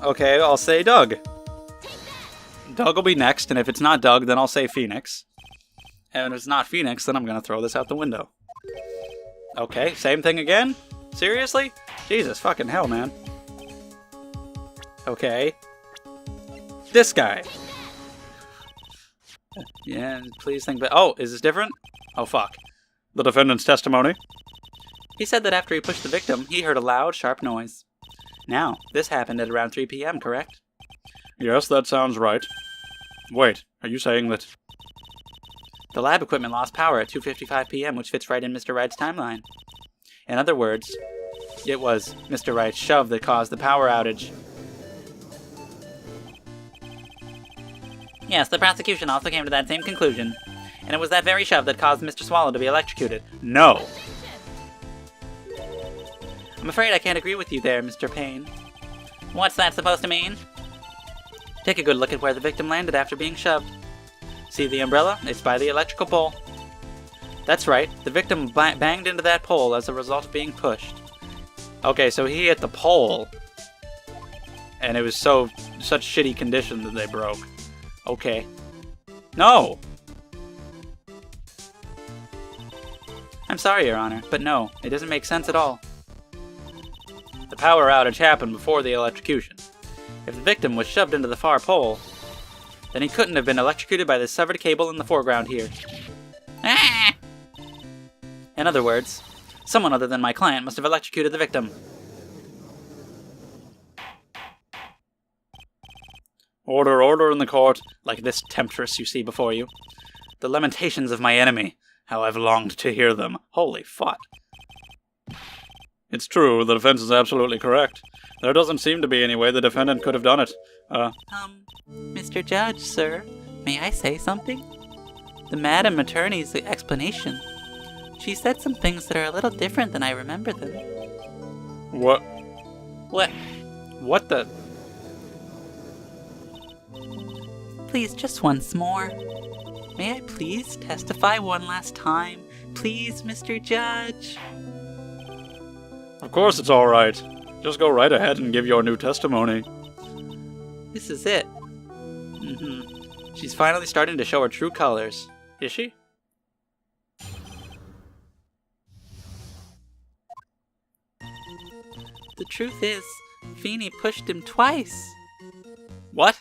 Okay, I'll say Doug. Doug will be next, and if it's not Doug, then I'll say Phoenix. And if it's not Phoenix, then I'm gonna throw this out the window. Okay, same thing again? Seriously? Jesus fucking hell, man. Okay. This guy. Yeah, please think. But oh, is this different? Oh fuck. The defendant's testimony. He said that after he pushed the victim, he heard a loud, sharp noise. Now, this happened at around 3 p.m., correct? Yes, that sounds right. Wait, are you saying that... The lab equipment lost power at 2:55 p.m., which fits right in Mr. Wright's timeline. In other words, it was Mr. Wright's shove that caused the power outage. Yes, the prosecution also came to that same conclusion. And it was that very shove that caused Mr. Swallow to be electrocuted. No! I'm afraid I can't agree with you there, Mr. Payne. What's that supposed to mean? Take a good look at where the victim landed after being shoved. See the umbrella? It's by the electrical pole. That's right, the victim banged into that pole as a result of being pushed. Okay, so he hit the pole. And it was such shitty condition that they broke. Okay. No! I'm sorry, Your Honor, but no, it doesn't make sense at all. The power outage happened before the electrocution. If the victim was shoved into the far pole, then he couldn't have been electrocuted by the severed cable in the foreground here. Ah! In other words, someone other than my client must have electrocuted the victim. Order, order in the court, like this temptress you see before you. The lamentations of my enemy, how I've longed to hear them. Holy fuck. It's true, the defense is absolutely correct. There doesn't seem to be any way the defendant could have done it. Mr. Judge, sir, may I say something? The Madam Attorney's explanation. She said some things that are a little different than I remember them. What? What? What the? Please, just once more. May I please testify one last time? Please, Mr. Judge. Of course it's alright. Just go right ahead and give your new testimony. This is it. She's finally starting to show her true colors. Is she? The truth is, Feeney pushed him twice. What?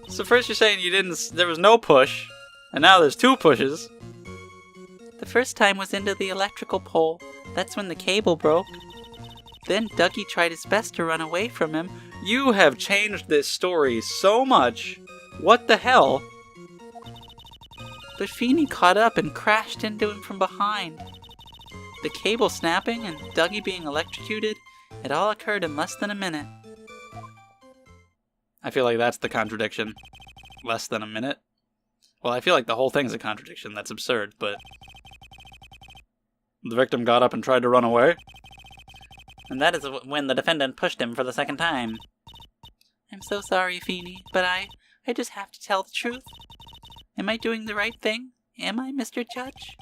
So first you're saying there was no push, and now there's two pushes. The first time was into the electrical pole. That's when the cable broke. Then Dougie tried his best to run away from him. You have changed this story so much. What the hell? But Feeney caught up and crashed into him from behind. The cable snapping and Dougie being electrocuted, it all occurred in less than a minute. I feel like that's the contradiction. Less than a minute? Well, I feel like the whole thing's a contradiction. That's absurd, but... The victim got up and tried to run away? And that is when the defendant pushed him for the second time. I'm so sorry, Feeney, but I just have to tell the truth. Am I doing the right thing? Am I, Mr. Judge?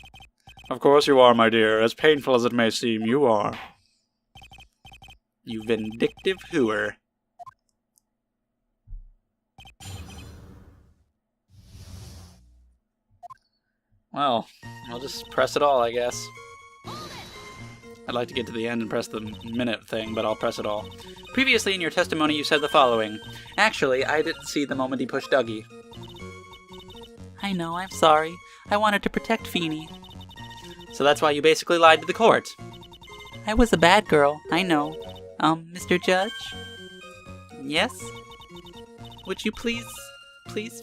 Of course you are, my dear. As painful as it may seem, you are. You vindictive hooer. Well, I'll just press it all, I guess. I'd like to get to the end and press the minute thing, but I'll press it all. Previously in your testimony you said the following. Actually, I didn't see the moment he pushed Dougie. I know, I'm sorry. I wanted to protect Feeney. So that's why you basically lied to the court. I was a bad girl, I know. Mr. Judge? Yes? Would you please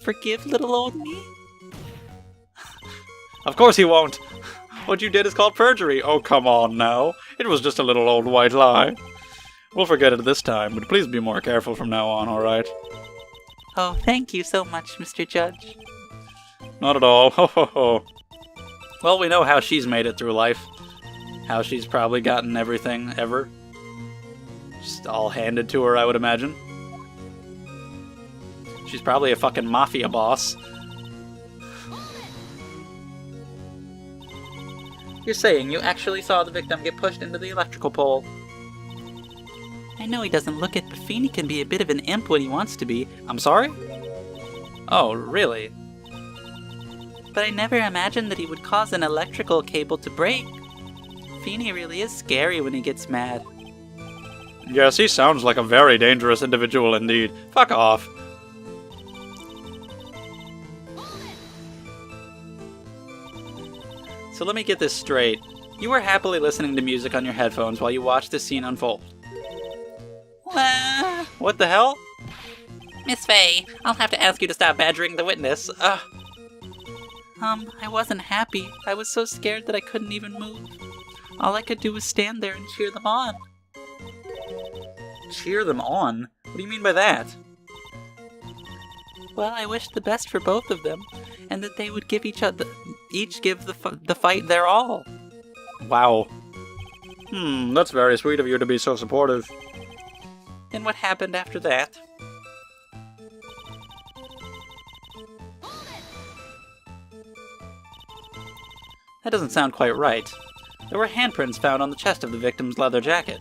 forgive little old me? Of course he won't. What you did is called perjury. Oh, come on now. It was just a little old white lie. We'll forget it this time, but please be more careful from now on, alright? Oh, thank you so much, Mr. Judge. Not at all. Ho ho ho. Well, we know how she's made it through life. How she's probably gotten everything ever. Just all handed to her, I would imagine. She's probably a fucking mafia boss. You're saying you actually saw the victim get pushed into the electrical pole? I I know he doesn't look it, but Feeney can be a bit of an imp when he wants to be. I'm sorry? Oh, really? But I never imagined that he would cause an electrical cable to break. Feeney really is scary when he gets mad. Yes, he sounds like a very dangerous individual indeed. Fuck off. So let me get this straight. You were happily listening to music on your headphones while you watched this scene unfold. What the hell? Miss Faye, I'll have to ask you to stop badgering the witness. I wasn't happy. I was so scared that I couldn't even move. All I could do was stand there and cheer them on. Cheer them on? What do you mean by that? Well, I wished the best for both of them, and that they would give each give the fight their all. Wow. That's very sweet of you to be so supportive. And what happened after that? That doesn't sound quite right. There were handprints found on the chest of the victim's leather jacket.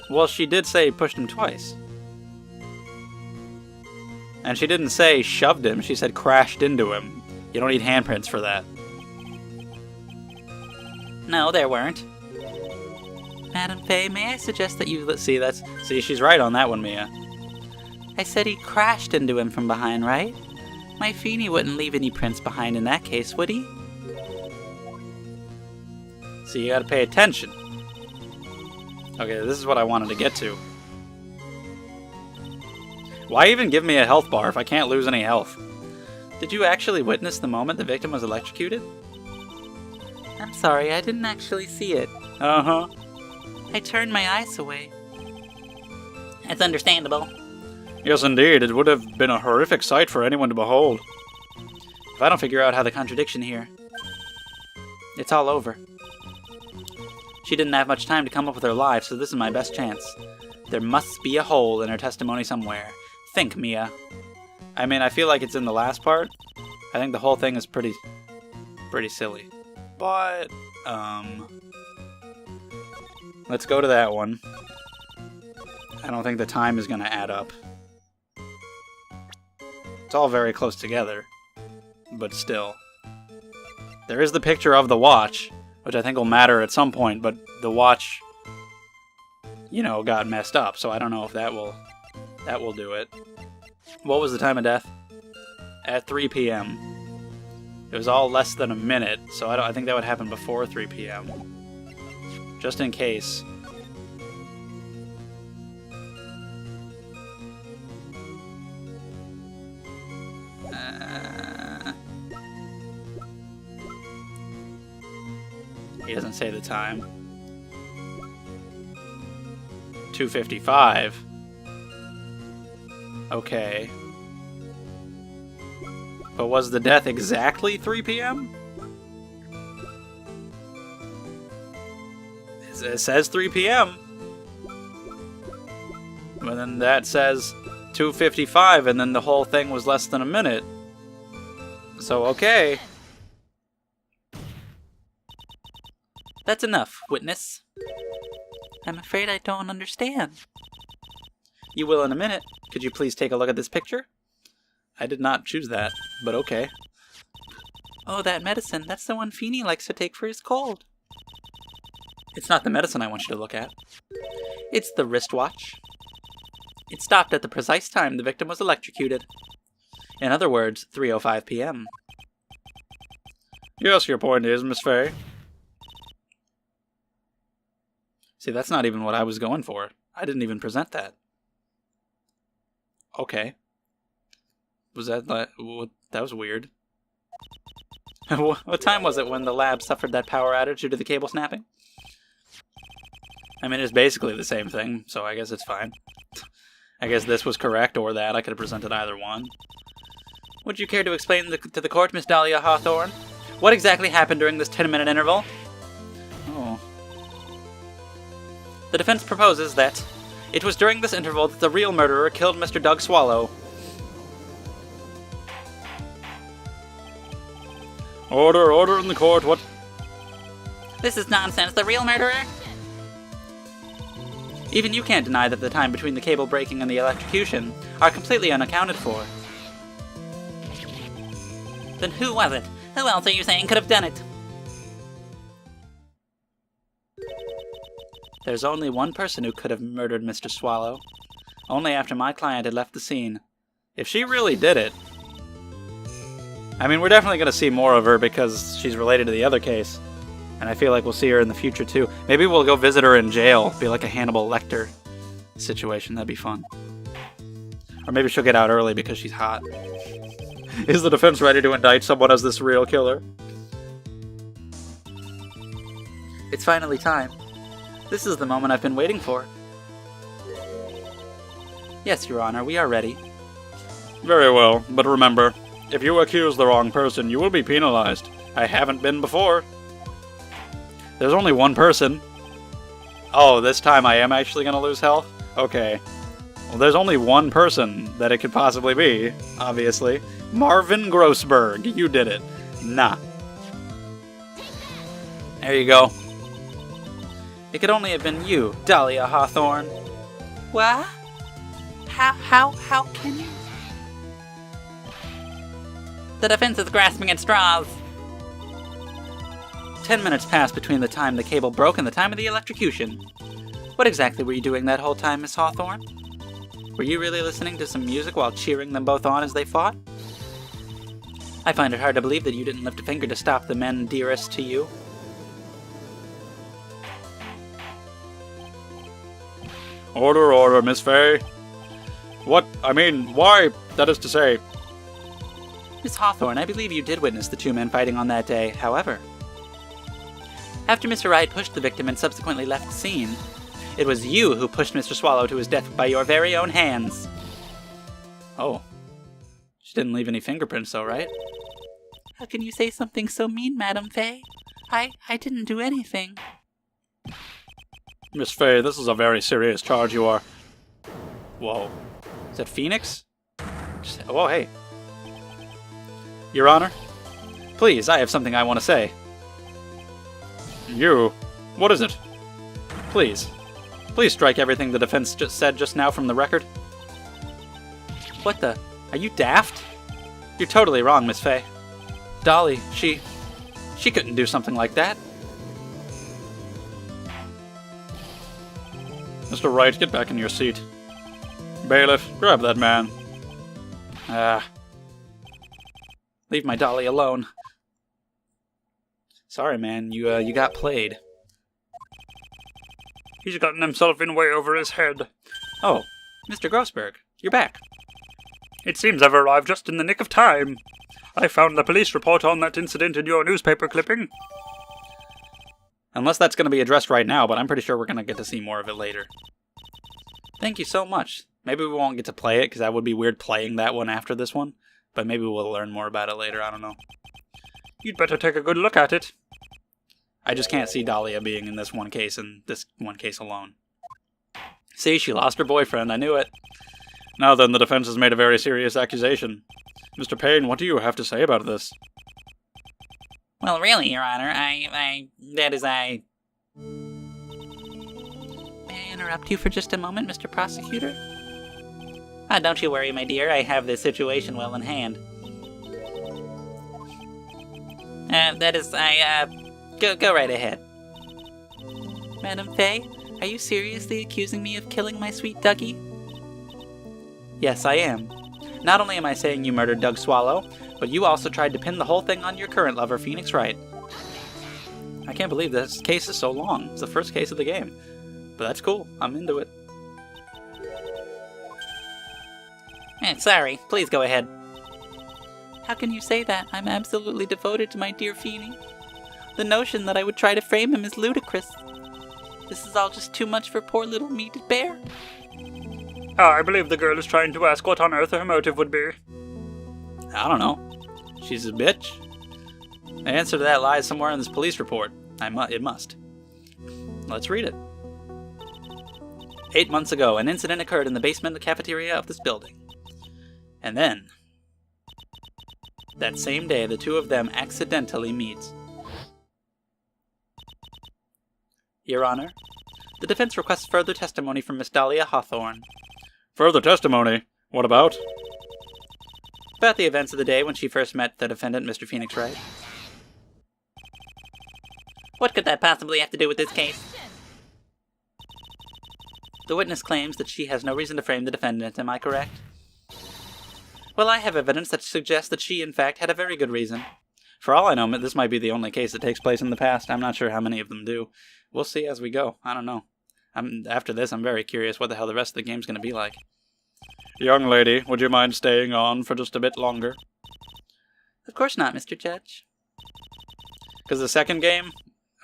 Well, she did say pushed him twice. And she didn't say shoved him, she said crashed into him. You don't need handprints for that. No, there weren't. Madam Faye, may I suggest that you... See, she's right on that one, Mia. I said he crashed into him from behind, right? My Feeney wouldn't leave any prints behind in that case, would he? So you gotta pay attention. Okay, this is what I wanted to get to. Why even give me a health bar if I can't lose any health? Did you actually witness the moment the victim was electrocuted? I'm sorry, I didn't actually see it. Uh-huh. I turned my eyes away. That's understandable. Yes, indeed. It would have been a horrific sight for anyone to behold. If I don't figure out how the contradiction here, it's all over. She didn't have much time to come up with her life, so this is my best chance. There must be a hole in her testimony somewhere. Think, Mia. I mean, I feel like it's in the last part. I think the whole thing is pretty silly. But, let's go to that one. I don't think the time is going to add up. It's all very close together, but still. There is the picture of the watch, which I think will matter at some point, but the watch, you know, got messed up, so I don't know if that will do it. What was the time of death? At 3 p.m. It was all less than a minute, so I think that would happen before 3 p.m. Just in case. He doesn't say the time. 2:55. Okay. But was the death exactly 3 p.m.? It says 3 p.m. But then that says 2:55, and then the whole thing was less than a minute. So, okay. That's enough, witness. I'm afraid I don't understand. You will in a minute. Could you please take a look at this picture? I did not choose that, but okay. Oh, that medicine. That's the one Feeney likes to take for his cold. It's not the medicine I want you to look at. It's the wristwatch. It stopped at the precise time the victim was electrocuted. In other words, 3:05 p.m. Yes, your point is, Miss Faye. See, that's not even what I was going for. I didn't even present that. Okay. Was that that was weird. What time was it when the lab suffered that power outage due to the cable snapping? I mean, it's basically the same thing, so I guess it's fine. I guess this was correct or that. I could have presented either one. Would you care to explain to the court, Miss Dalia Hawthorne? What exactly happened during this 10-minute interval? Oh. The defense proposes that it was during this interval that the real murderer killed Mr. Doug Swallow. Order in the court, what? This is nonsense. The real murderer? Even you can't deny that the time between the cable breaking and the electrocution are completely unaccounted for. Then who was it? Who else are you saying could have done it? There's only one person who could have murdered Mr. Swallow. Only after my client had left the scene. If she really did it... I mean, we're definitely going to see more of her because she's related to the other case. And I feel like we'll see her in the future too. Maybe we'll go visit her in jail. Be like a Hannibal Lecter situation. That'd be fun. Or maybe she'll get out early because she's hot. Is the defense ready to indict someone as this real killer? It's finally time. This is the moment I've been waiting for. Yes, Your Honor, we are ready. Very well, but remember, if you accuse the wrong person, you will be penalized. I haven't been before. There's only one person. Oh, this time I am actually going to lose health? Okay. Well, there's only one person that it could possibly be, obviously. Marvin Grossberg, you did it. Nah. There you go. It could only have been you, Dalia Hawthorne. What? How can you? The defense is grasping at straws. 10 minutes passed between the time the cable broke and the time of the electrocution. What exactly were you doing that whole time, Miss Hawthorne? Were you really listening to some music while cheering them both on as they fought? I find it hard to believe that you didn't lift a finger to stop the men dearest to you. Order, order, Miss Fay. Why, that is to say... Miss Hawthorne, I believe you did witness the two men fighting on that day. However, after Mr. Wright pushed the victim and subsequently left the scene, it was you who pushed Mr. Swallow to his death by your very own hands. Oh. She didn't leave any fingerprints though, right? How can you say something so mean, Madam Fay? I didn't do anything. Miss Fay, this is a very serious charge you are... Whoa. Is that Phoenix? Whoa, hey. Your Honor? Please, I have something I want to say. You? What is it? Please. Please strike everything the defense just said just now from the record. What the? Are you daft? You're totally wrong, Miss Fay. Dolly, she couldn't do something like that. Mr. Wright, get back in your seat. Bailiff, grab that man. Leave my Dolly alone. Sorry, man, you got played. He's gotten himself in way over his head. Oh, Mr. Grossberg, you're back. It seems I've arrived just in the nick of time. I found the police report on that incident in your newspaper clipping. Unless that's going to be addressed right now, but I'm pretty sure we're going to get to see more of it later. Thank you so much. Maybe we won't get to play it, because that would be weird playing that one after this one. But maybe we'll learn more about it later, I don't know. You'd better take a good look at it. I just can't see Dalia being in this one case and this one case alone. See, she lost her boyfriend, I knew it. Now then, the defense has made a very serious accusation. Mr. Payne, what do you have to say about this? Well, really, Your Honor, May I interrupt you for just a moment, Mr. Prosecutor? Don't you worry, my dear, I have this situation well in hand. Go right ahead. Madam Fay, are you seriously accusing me of killing my sweet Dougie? Yes, I am. Not only am I saying you murdered Doug Swallow, but you also tried to pin the whole thing on your current lover, Phoenix Wright. I can't believe this case is so long. It's the first case of the game. But that's cool. I'm into it. Sorry. Please go ahead. How can you say that? I'm absolutely devoted to my dear Feeny. The notion that I would try to frame him is ludicrous. This is all just too much for poor little me to bear. I believe the girl is trying to ask what on earth her motive would be. I don't know. She's a bitch. The answer to that lies somewhere in this police report. It must. Let's read it. 8 months ago, an incident occurred in the basement cafeteria of this building. And then, that same day, the two of them accidentally meet. Your Honor, The defense requests further testimony from Miss Dalia Hawthorne. Further testimony? What about? About the events of the day when she first met the defendant, Mr. Phoenix Wright. What could that possibly have to do with this case? The witness claims that she has no reason to frame the defendant, am I correct? Well, I have evidence that suggests that she, in fact, had a very good reason. For all I know, this might be the only case that takes place in the past. I'm not sure how many of them do. We'll see as we go. I don't know. After this, I'm very curious what the hell the rest of the game's going to be like. Young lady, would you mind staying on for just a bit longer? Of course not, Mr. Judge. Because the second game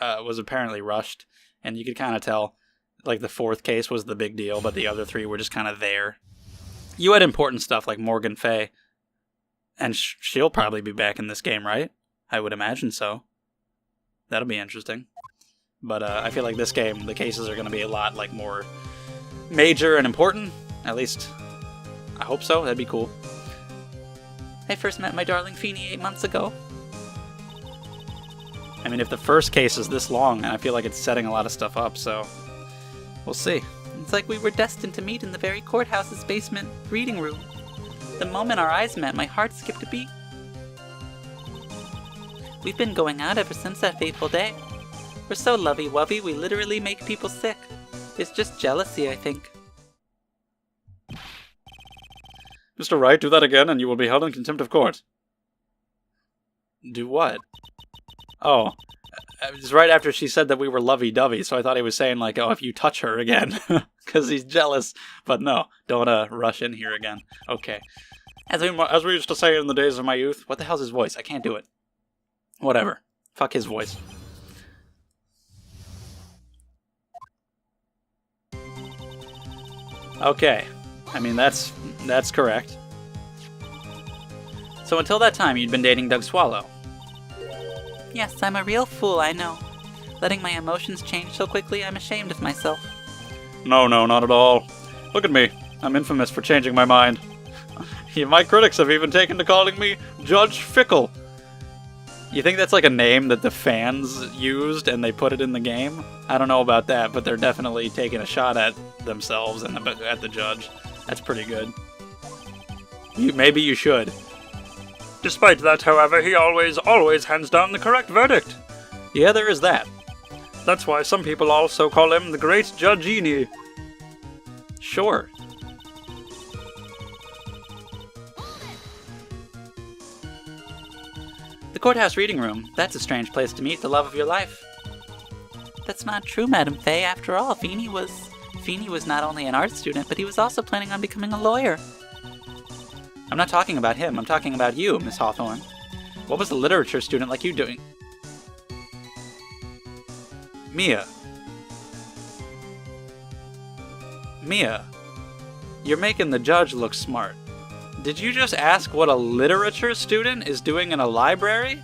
was apparently rushed, and you could kind of tell, like, the fourth case was the big deal, but the other three were just kind of there. You had important stuff like Morgan Fay, and she'll probably be back in this game, right? I would imagine so. That'll be interesting. But I feel like this game, the cases are going to be a lot like more major and important. At least, I hope so. That'd be cool. I first met my darling Feeny 8 months ago. I mean, if the first case is this long, I feel like it's setting a lot of stuff up, so we'll see. It's like we were destined to meet in the very courthouse's basement reading room. The moment our eyes met, my heart skipped a beat. We've been going out ever since that fateful day. We're so lovey-wovey, we literally make people sick. It's just jealousy, I think. Mr. Wright, do that again and you will be held in contempt of court. Do what? Oh, it was right after she said that we were lovey-dovey, so I thought he was saying, like, oh, if you touch her again, because he's jealous. But no, don't rush in here again. Okay. As we used to say in the days of my youth, what the hell's his voice? I can't do it. Whatever. Fuck his voice. Okay. I mean, that's correct. So until that time, you'd been dating Doug Swallow. Yes, I'm a real fool, I know. Letting my emotions change so quickly, I'm ashamed of myself. No, not at all. Look at me. I'm infamous for changing my mind. My critics have even taken to calling me Judge Fickle. You think that's like a name that the fans used and they put it in the game? I don't know about that, but they're definitely taking a shot at themselves and at the judge. That's pretty good. Maybe you should. Despite that, however, he always hands down the correct verdict. Yeah, there is that. That's why some people also call him the Great Judgini. Sure. The courthouse reading room. That's a strange place to meet the love of your life. That's not true, Madam Fay. After all, Feeny was not only an art student, but he was also planning on becoming a lawyer. I'm not talking about him. I'm talking about you, Miss Hawthorne. What was a literature student like you doing? Mia, you're making the judge look smart. Did you just ask what a literature student is doing in a library?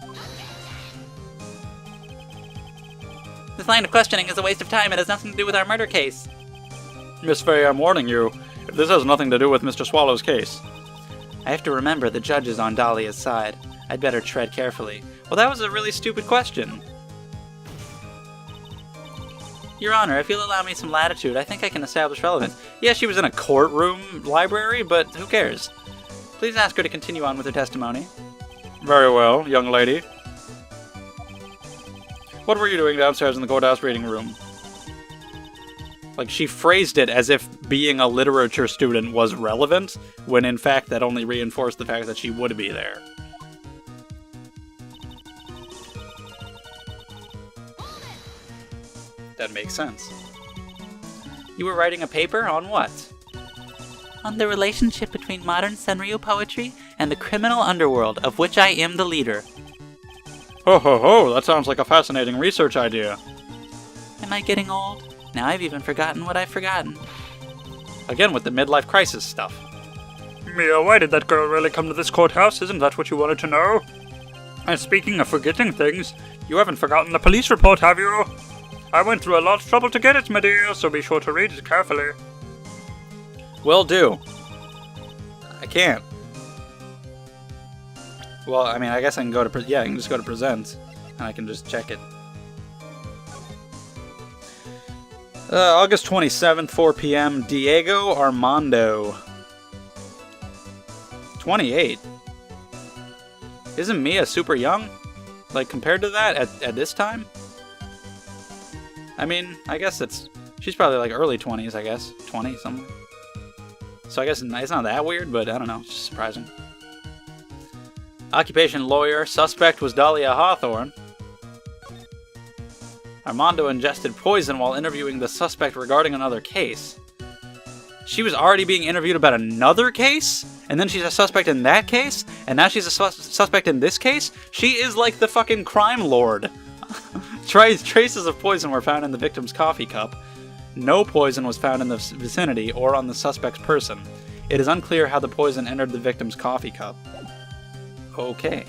This line of questioning is a waste of time. It has nothing to do with our murder case. Miss Fay, I'm warning you. This has nothing to do with Mr. Swallow's case. I have to remember the judge is on Dalia's side. I'd better tread carefully. Well, that was a really stupid question. Your Honor, if you'll allow me some latitude, I think I can establish relevance. Yeah, she was in a courtroom library, but who cares? Please ask her to continue on with her testimony. Very well, young lady. What were you doing downstairs in the courthouse reading room? Like, she phrased it as if being a literature student was relevant, when in fact that only reinforced the fact that she would be there. That makes sense. You were writing a paper on what? On the relationship between modern Senryu poetry and the criminal underworld, of which I am the leader. Ho ho ho, that sounds like a fascinating research idea. Am I getting old? Now I've even forgotten what I've forgotten. Again with the midlife crisis stuff. Mia, why did that girl really come to this courthouse? Isn't that what you wanted to know? And speaking of forgetting things, you haven't forgotten the police report, have you? I went through a lot of trouble to get it, my dear, so be sure to read it carefully. Will do. I can't. Well, I mean, I guess I can go to... I can just go to present, and I can just check it. August 27th, 4 p.m. Diego Armando. 28. Isn't Mia super young? Like, compared to that at this time? I mean, I guess she's probably like early 20s, I guess. 20 something. So I guess it's not that weird, but I don't know. It's just surprising. Occupation lawyer. Suspect was Dalia Hawthorne. Armando ingested poison while interviewing the suspect regarding another case. She was already being interviewed about another case? And then she's a suspect in that case? And now she's a suspect in this case? She is like the fucking crime lord. Traces of poison were found in the victim's coffee cup. No poison was found in the vicinity or on the suspect's person. It is unclear how the poison entered the victim's coffee cup. Okay.